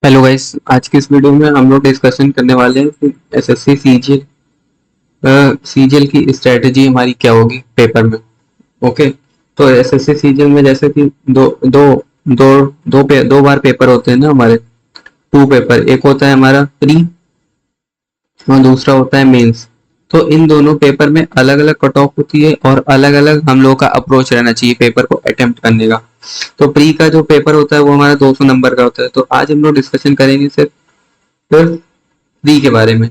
Hello guys. आज की इस वीडियो में हम लोग डिस्कशन करने वाले हैं कि एसएससी सीजीएल की स्ट्रेटजी हमारी क्या होगी पेपर में। ओके। तो एसएससी सीजीएल में जैसे कि दो दो दो बार पेपर होते हैं ना हमारे। टू पेपर, एक होता है हमारा प्री और दूसरा होता है मेंस। तो इन दोनों पेपर में अलग अलग कट ऑफ होती है और अलग अलग हम लोग का अप्रोच रहना चाहिए पेपर को अटेम्प्ट करने का। तो प्री का जो पेपर होता है वो हमारा 200 नंबर का होता है। तो आज हम लोग डिस्कशन करेंगे सिर्फ प्री के बारे में।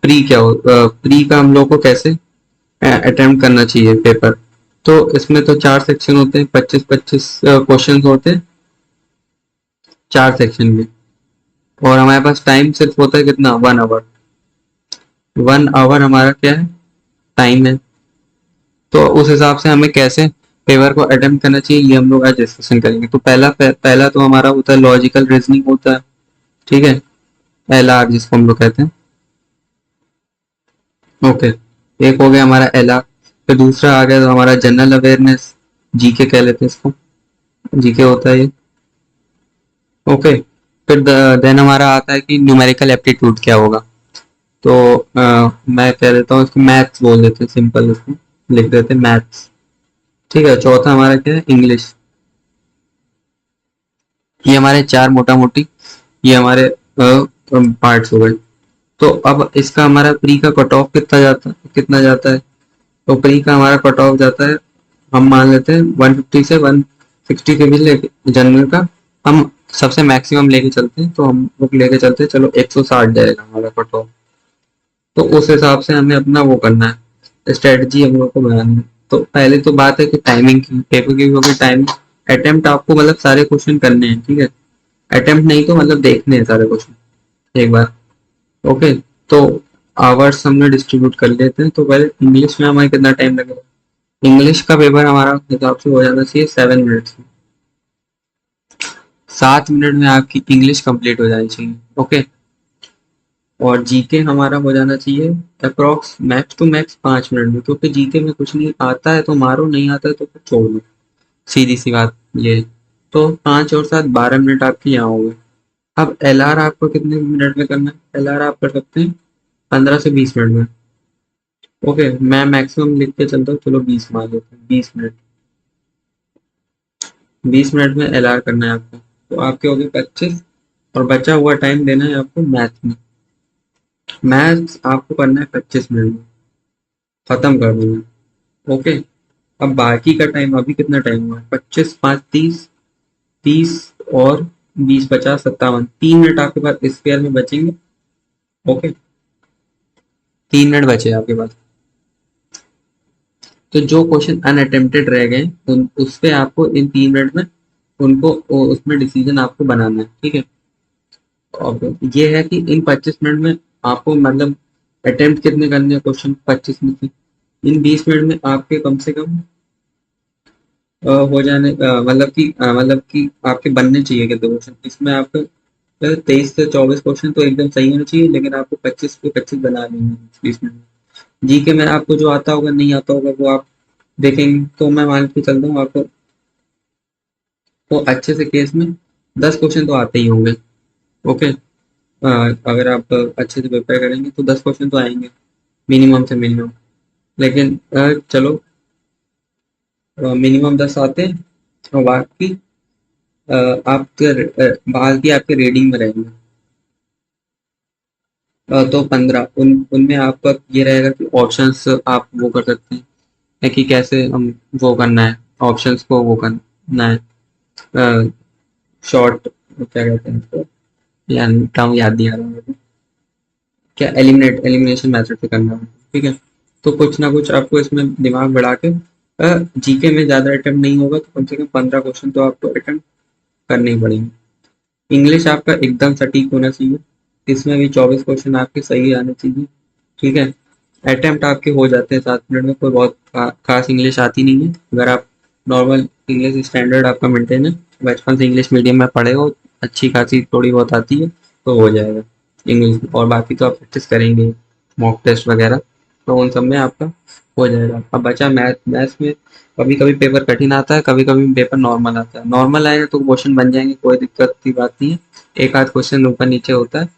प्री का हम लोग को कैसे अटेम्प्ट करना चाहिए पेपर। तो इसमें तो चार सेक्शन होते हैं, 25-25 क्वेश्चन होते हैं चार सेक्शन में। और हमारे पास टाइम सिर्फ होता है कितना, 1 आवर। 1 आवर हमारा क्या है, टाइम है। तो उस हिसाब से हमें कैसे पेपर को अटेम्प्ट करना चाहिए ये हम लोग आज डिस्कशन करेंगे। तो पहला तो हमारा होता है लॉजिकल रीजनिंग होता है। ठीक है, एलआर जिसको हम लोग कहते हैं। ओके, एक हो गया हमारा एलआर। फिर दूसरा आ गया तो हमारा जनरल अवेयरनेस, जीके कह लेते हैं इसको, जीके होता है ये। ओके। फिर देन हमारा आता है कि न्यूमेरिकल एप्टीट्यूड क्या होगा। तो मैं कह देता हूँ इसको मैथ्स बोल देते हैं, सिंपल इसको लिख देते हैं मैथ्स। ठीक है, चौथा हमारा क्या है, इंग्लिश। ये हमारे चार मोटा मोटी ये हमारे पार्ट्स हो गए। तो अब इसका हमारा प्री का कट ऑफ कितना जाता है। तो प्री का हमारा कट ऑफ जाता है, हम मान लेते हैं 150 से 160 के बीच लेके जनरल का हम सबसे मैक्सिमम लेके चलते हैं। तो हम लोग लेके चलते हैं, चलो 160 जाएगा हमारा कट ऑफ। तो उस हिसाब से हमें अपना वो करना है, स्ट्रेटजी हम लोग को बनानी है। तो पहले तो बात है कि टाइमिंग की, पेपर की होगी टाइमिंग। अटेम्प्ट आपको मतलब सारे क्वेश्चन करने हैं, ठीक है। अटेम्प्ट नहीं तो मतलब देखने हैं सारे क्वेश्चन एक बार। ओके। तो आवर्स हमने डिस्ट्रीब्यूट कर लेते हैं। तो पहले इंग्लिश में हमारे कितना टाइम लगेगा। इंग्लिश का पेपर हमारा हिसाब से हो जाना चाहिए 7 मिनट्स में। 7 मिनट में आपकी इंग्लिश कंप्लीट हो जानी चाहिए। ओके। और जीके हमारा हो जाना चाहिए approx max to max 5 minute में, क्योंकि जीके में कुछ नहीं आता है तो मारो, नहीं आता है तो फिर छोड़ दो, सीधी सी बात ये है। तो 5 और 7 12 मिनट आपके यहाँ हो गए। अब एलआर आपको कितने मिनट में करना है, एलआर आप कर सकते हैं 15 से 20 मिनट में। ओके, मैं मैक्सिमम लिख के चलता हूँ, चलो 20 मान लेते हैं, 20 मिनट। 20 मिनट में एलआर करना है आपको। तो आपके हो गए 25, और बचा हुआ टाइम देना है आपको मैथ में। मैथ्स आपको करना है 25 मिनट में, खत्म कर देना। ओके। अब बाकी का टाइम, अभी कितना टाइम हुआ है, 25 5 30, 30 और 20 50 57, 3 मिनट आपके पास इस पेयर में बचेंगे। ओके, 3 मिनट बचे आपके पास। तो जो क्वेश्चन अनअटेम्प्टेड रह गए उस पे आपको इन 3 मिनट में उनको उसमें डिसीजन आपको बनाना है, ठीक है। अब ये है कि इन 25 मिनट में आपको मतलब अटेम्प्ट कितने करने हैं क्वेश्चन 25 में से। इन 20 मिनट में आपके कम से कम हो जाने मतलब कि आपके बनने चाहिए कितने क्वेश्चन इसमें आपके। 23 से 24 क्वेश्चन तो एकदम सही होने चाहिए, लेकिन आपको 25 पे 25 बना लेंगे 20 मिनट में। जीके में आपको जो आता होगा नहीं आता होगा वो आप देखेंगे। तो मैं मान के चलता हूँ आपको तो अच्छे से केस में 10 क्वेश्चन तो आते ही होंगे। ओके। अगर आप अच्छे से प्रिपेयर करेंगे तो 10 क्वेश्चन तो आएंगे मिनिमम से मिनिमम। लेकिन चलो मिनिमम 10 आते हैं, और बाकी आपके रीडिंग में रहेंगे। तो 15 उनमें आपका ये रहेगा कि ऑप्शंस आप वो कर सकते हैं, कि कैसे हम वो करना है, ऑप्शंस को वो करना है। शॉर्ट क्या कहते हैं इसको, यार टर्म याद नहीं आ रहा मुझे। क्या एलिमिनेशन मेथड से करना है, ठीक है। तो कुछ ना कुछ आपको इसमें दिमाग बढ़ा के जीके में ज़्यादा अटेम्प्ट नहीं होगा तो कम से कम 15 क्वेश्चन तो आपको अटेम्प्ट करने ही पड़ेंगे। इंग्लिश आपका एकदम सटीक होना चाहिए, इसमें भी 24 क्वेश्चन आपके सही आने चाहिए, ठीक है। अटेम्प्ट आपके हो जाते हैं 7 मिनट में, कोई बहुत खास इंग्लिश आती नहीं है। अगर आप नॉर्मल इंग्लिश स्टैंडर्ड आपका मेंटेन है, बचपन से इंग्लिश मीडियम में पढ़े हो, अच्छी खासी थोड़ी बहुत आती है तो हो जाएगा इंग्लिश। और बाकी तो आप प्रैक्टिस करेंगे, मॉक टेस्ट वगैरह, तो उन सब में आपका हो जाएगा। अब बचा मैथ्स में कभी कभी पेपर कठिन आता है, कभी कभी पेपर नॉर्मल आता है। नॉर्मल आएगा तो क्वेश्चन बन जाएंगे, कोई दिक्कत की बात नहीं है। एक आध क्वेश्चन ऊपर नीचे होता है,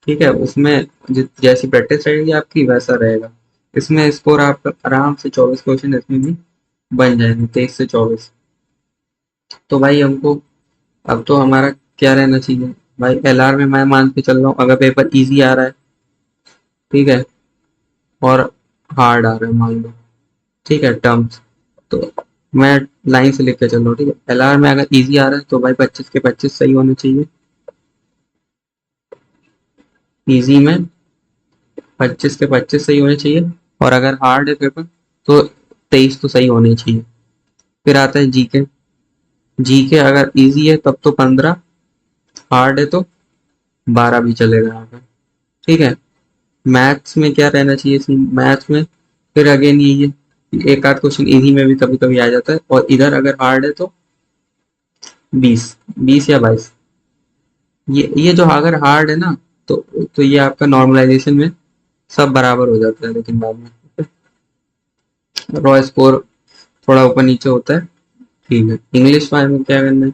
ठीक है। उसमें जैसी प्रैक्टिस रहेगी आपकी वैसा रहेगा। इसमें स्कोर आपका आराम से 24 क्वेश्चन इसमें भी बन जाएंगे, 23 से 24। तो भाई हमको अब तो हमारा क्या रहना चाहिए भाई, एलआर में मैं मान के चल रहा हूँ अगर पेपर इजी आ रहा है, ठीक है, और हार्ड आ रहा है मान लो, ठीक है, टर्म्स, तो मैं लाइन से लिख के चल रहा हूँ, ठीक है। एलआर में अगर इजी आ रहा है तो भाई 25 के 25 सही होने चाहिए, इजी में 25 के 25 सही होने चाहिए। और अगर हार्ड है पेपर तो 23 तो सही होने चाहिए। फिर आता है जीके। जीके अगर इजी है तब तो 15, हार्ड है तो 12 भी चलेगा यहाँ पे, ठीक है। मैथ्स में क्या रहना चाहिए सीन, मैथ्स में फिर अगेन यही है, एक आध क्वेश्चन इजी में भी कभी कभी आ जाता है, और इधर अगर हार्ड है तो 20 20 या 22। ये जो अगर हार्ड है ना, तो ये आपका नॉर्मलाइजेशन में सब बराबर हो जाता है, लेकिन बाद में रॉ स्कोर थोड़ा ऊपर नीचे होता है, ठीक है। इंग्लिश में क्या करना है,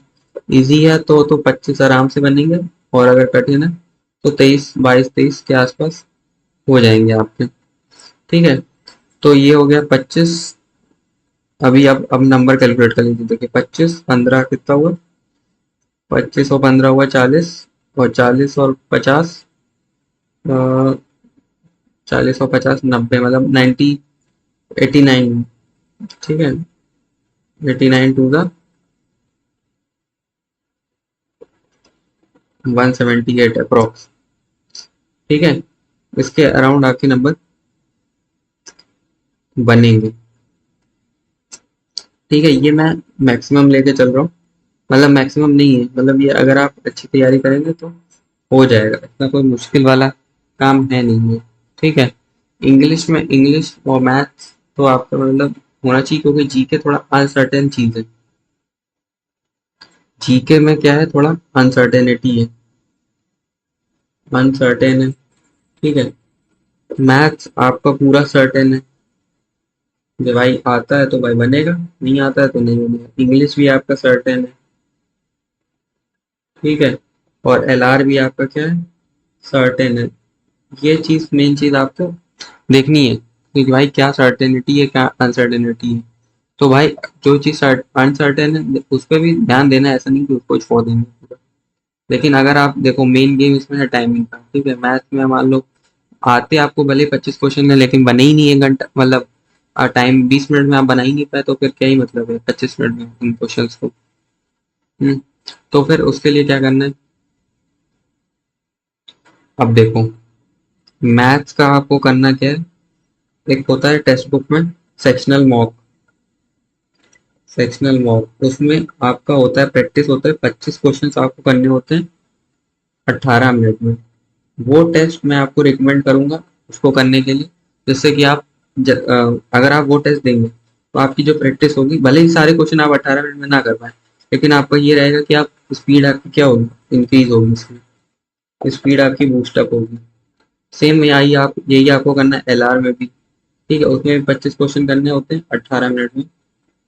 इजी है तो 25 आराम से बनेंगे, और अगर कठिन है तो 23 22 23 के आसपास हो जाएंगे आपके, ठीक है। तो ये हो गया 25। अभी अब नंबर कैलकुलेट कर लीजिए, देखिए 25 15 कितना हुआ, 25 और 15 हुआ 40, और 40 और 50, 40 और 50 90, मतलब 89, ठीक है, 89 टू द 178 अप्रोक्स, ठीक है। इसके अराउंड आपके नंबर बनेंगे, ठीक है। ये मैं मैक्सिमम लेके चल रहा हूँ, मतलब मैक्सिमम नहीं है, मतलब ये अगर आप अच्छी तैयारी करेंगे तो हो जाएगा, इतना कोई मुश्किल वाला काम है नहीं है, ठीक है। इंग्लिश में, इंग्लिश और मैथ्स तो आपका मतलब होना चाहिए, क्योंकि जीके थोड़ा अनसर्टेन चीज है। जीके में क्या है, थोड़ा अनसर्टेनिटी है, अनसर्टेन है, ठीक है। मैथ्स आपका पूरा सर्टेन है कि भाई आता है तो भाई बनेगा, नहीं आता है तो नहीं बनेगा। इंग्लिश भी आपका सर्टेन है, ठीक है। और एलआर भी आपका क्या है, सर्टेन है। ये चीज, मेन चीज आपको देखनी है कि भाई क्या सर्टेनिटी है, क्या अनसर्टेनिटी है। तो भाई जो चीज अनसर्टेन है उस पर भी ध्यान देना है, ऐसा नहीं कि उसको छोड़ देंगे। लेकिन अगर आप देखो, मेन गेम इसमें है टाइमिंग का, ठीक है। मैथ में मान लो आते आपको भले 25 क्वेश्चन है, लेकिन बने ही नहीं 1 घंटा, मतलब टाइम 20 मिनट में आप बना ही नहीं पाए, तो फिर क्या ही मतलब है 25 मिनट में इन क्वेश्चंस को। हम्म, तो फिर उसके लिए क्या करना है, अब देखो मैथ्स का आपको करना क्या है, एक होता है टेक्स्ट बुक में सेक्शनल मॉक, सेक्शनल मॉक उसमें आपका होता है प्रैक्टिस, होता है 25 क्वेश्चन आपको करने होते हैं 18 मिनट में। वो टेस्ट मैं आपको रिकमेंड करूंगा उसको करने के लिए, जिससे कि आप अगर आप वो टेस्ट देंगे तो आपकी जो प्रैक्टिस होगी, भले ही सारे क्वेश्चन आप 18 मिनट में ना कर पाए, लेकिन आपका ये रहेगा कि आप स्पीड आपकी क्या होगी, इंक्रीज होगी, इसमें स्पीड आपकी बूस्टअप होगी। सेम यही आपको करना है एलआर में भी, ठीक है। उसमें भी 25 क्वेश्चन करने होते हैं 18 मिनट में,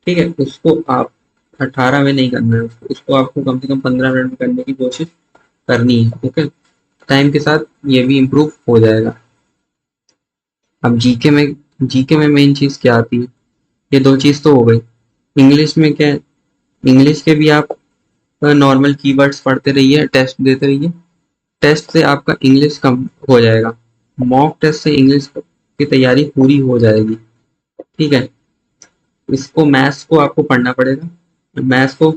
ठीक है। उसको आप 18 में नहीं करना है, उसको आपको कम से कम 15 मिनट में करने की कोशिश करनी है, ओके। टाइम के साथ ये भी इम्प्रूव हो जाएगा। अब जीके में मेन चीज क्या आती है, ये दो चीज तो हो गई। इंग्लिश में क्या है, इंग्लिश के भी आप नॉर्मल कीवर्ड्स पढ़ते रहिए, टेस्ट देते रहिए, टेस्ट से आपका इंग्लिश कम हो जाएगा, मॉक टेस्ट से इंग्लिश की तैयारी पूरी हो जाएगी, ठीक है। इसको मैथ्स को आपको पढ़ना पड़ेगा, मैथ्स को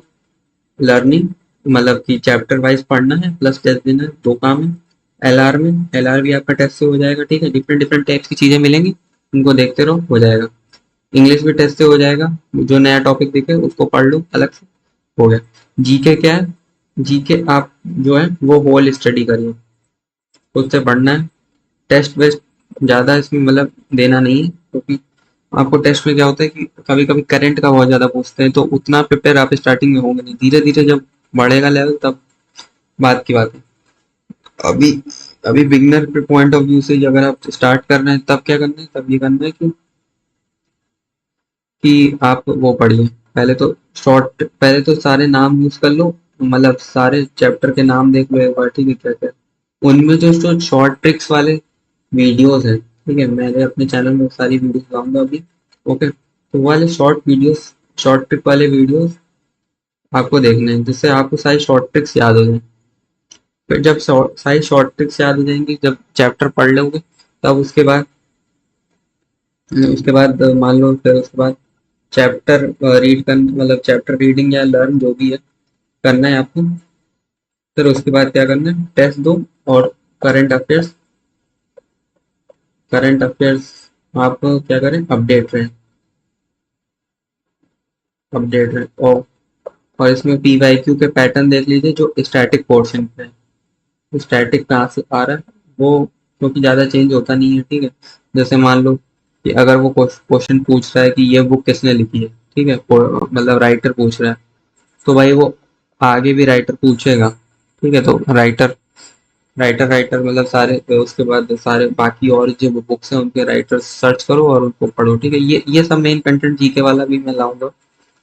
लर्निंग, मतलब कि चैप्टर वाइज पढ़ना है, प्लस टेस्ट देना है, दो काम है। एलआर में, एलआर भी आपका टेस्ट से हो जाएगा, ठीक है। डिफरेंट डिफरेंट टाइप्स की चीजें मिलेंगी, उनको देखते रहो, हो जाएगा। इंग्लिश भी टेस्ट से हो जाएगा, जो नया टॉपिक दिखे उसको पढ़ लो अलग से, हो गया। जीके क्या है, जीके आप जो है वो होल स्टडी करिए, खुद से पढ़ना है। टेस्ट वेस्ट ज्यादा इसमें मतलब देना नहीं है, क्योंकि आपको टेस्ट में क्या होता है कि कभी कभी करंट का बहुत ज्यादा पूछते हैं, तो उतना प्रिपेयर आप स्टार्टिंग में होंगे नहीं, धीरे धीरे जब बढ़ेगा लेवल तब बात की बात है। अभी अभी बिगनर पे पॉइंट ऑफ व्यू से अगर आप स्टार्ट कर रहे हैं, तब क्या करना है, तब ये करना है कि कि आप वो पढ़िए। पहले तो सारे नाम यूज कर लो, मतलब सारे चैप्टर के नाम देख लो एक बार, ठीक है, क्या क्या उनमें जो शॉर्ट ट्रिक्स वाले वीडियोस है, ठीक है, मैंने अपने चैनल में सारी वीडियोस लाऊंगा अभी। ओके, तो वो वाले शॉर्ट ट्रिक वाले वीडियोस आपको देखने हैं, जिससे आपको सारी शॉर्ट ट्रिक्स याद हो जाए। फिर जब सारी शॉर्ट ट्रिक्स याद हो जाएंगी, जब चैप्टर पढ़ लोगे, तब मान लो फिर उसके बाद चैप्टर रीड कर, मतलब चैप्टर रीडिंग या लर्न जो भी है करना है आपको। फिर उसके बाद क्या करना है, टेस्ट दो। और करंट अफेयर्स करंट अफेयर्स आप क्या करें, अपडेट रहे। और इसमें पी वाई क्यू के पैटर्न देख लीजिए जो स्टैटिक पोर्शन पे है। स्टैटिक कहाँ से आ रहा है वो, क्योंकि ज़्यादा चेंज होता नहीं है, ठीक है। जैसे मान लो कि अगर वो क्वेश्चन पूछ रहा है कि ये बुक किसने लिखी है, ठीक है, मतलब राइटर पूछ रहा है, तो भाई वो आगे भी राइटर पूछेगा, ठीक है। तो राइटर मतलब सारे, उसके बाद सारे बाकी और जो बुक्स हैं उनके राइटर सर्च करो और उनको पढ़ो, ठीक है। ये सब मेन कंटेंट जीके वाला भी मैं लाऊंगा।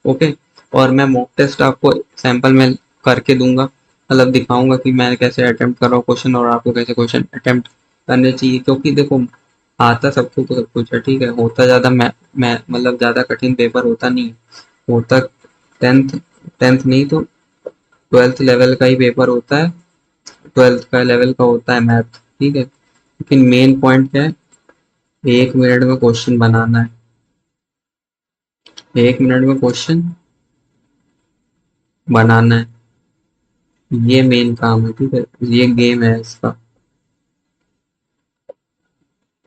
ओके, और मैं मॉक टेस्ट आपको सैंपल में करके दूंगा, मतलब दिखाऊंगा कि मैं कैसे अटेम्प्ट कर रहा हूँ क्वेश्चन और आपको कैसे क्वेश्चन अटेम्प्ट करने चाहिए। क्योंकि देखो, आता सबको तो सब कुछ है, ठीक है, होता ज़्यादा मैं मतलब ज़्यादा कठिन पेपर होता नहीं है। होता टेंथ टेंथ नहीं तो ट्वेल्थ लेवल का ही पेपर होता है। ट्वेल्थ का लेवल का होता है मैथ, ठीक है। लेकिन मेन पॉइंट क्या है, 1 मिनट में क्वेश्चन बनाना है। 1 मिनट में क्वेश्चन बनाना है, ये मेन काम है, ठीक है। ये गेम है इसका,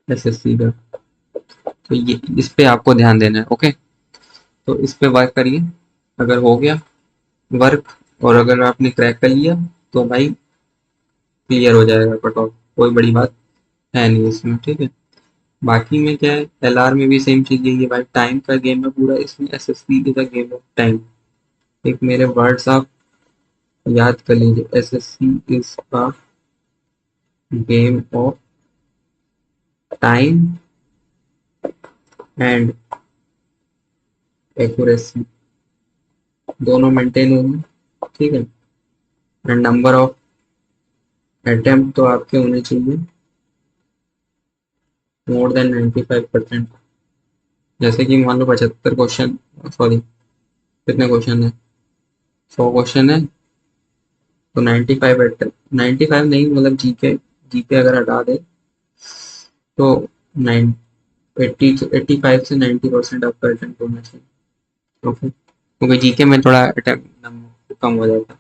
एसएससी का। तो ये इस पे आपको ध्यान देना है। ओके, तो इस पे वर्क करिए। अगर हो गया वर्क और अगर आपने क्रैक कर लिया तो भाई क्लियर हो जाएगा कट ऑफ, कोई बड़ी बात है नहीं इसमें, ठीक है। बाकी में क्या है, एलआर में भी सेम चीज यही है भाई, टाइम का गेम है पूरा इसमें, SSC is a game of time. एक मेरे वर्ड्स आप याद कर लीजिए, SSC is a game of time and accuracy, दोनों मेंटेन होंगे, ठीक है। एंड नंबर ऑफ अटेम्प्ट तो आपके होने चाहिए मोर देन 95%। जैसे कि मान लो 75 क्वेश्चन, सॉरी कितने क्वेश्चन है, 100 क्वेश्चन है, तो 95 नहीं, मतलब जीके जीके अगर हटा दे तो 85 से 90% आपका अटेम्प्ट होना चाहिए। ओके, क्योंकि जीके में थोड़ा अटेम्प्ट कम हो जाता है।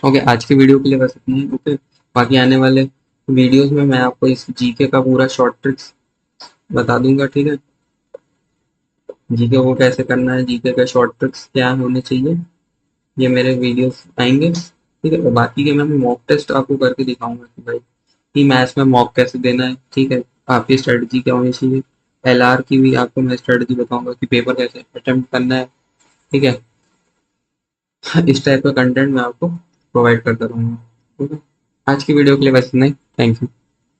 ओके, आज की वीडियो के लिए बस इतना ही। ओके, बाकी आने वाले वीडियोस में मैं आपको इस जीके का पूरा शॉर्ट ट्रिक्स बता दूंगा, ठीक है। जीके को कैसे करना है, जीके का शॉर्ट ट्रिक्स क्या होने चाहिए, ये मेरे वीडियोस आएंगे, ठीक है। और बाकी के मैं मॉक टेस्ट आपको करके दिखाऊंगा कि भाई कि मैथ्स में मॉक कैसे देना है, ठीक है। आपकी स्ट्रेटजी क्या होनी चाहिए, एलआर की भी आपको मैं स्ट्रेटजी बताऊंगा कि पेपर कैसे अटेम्प्ट करना है, ठीक है। इस टाइप का कंटेंट मैं आपको प्रोवाइड करता रहूंगा, ठीक है। आज की वीडियो के लिए बस इतना ही, थैंक यू।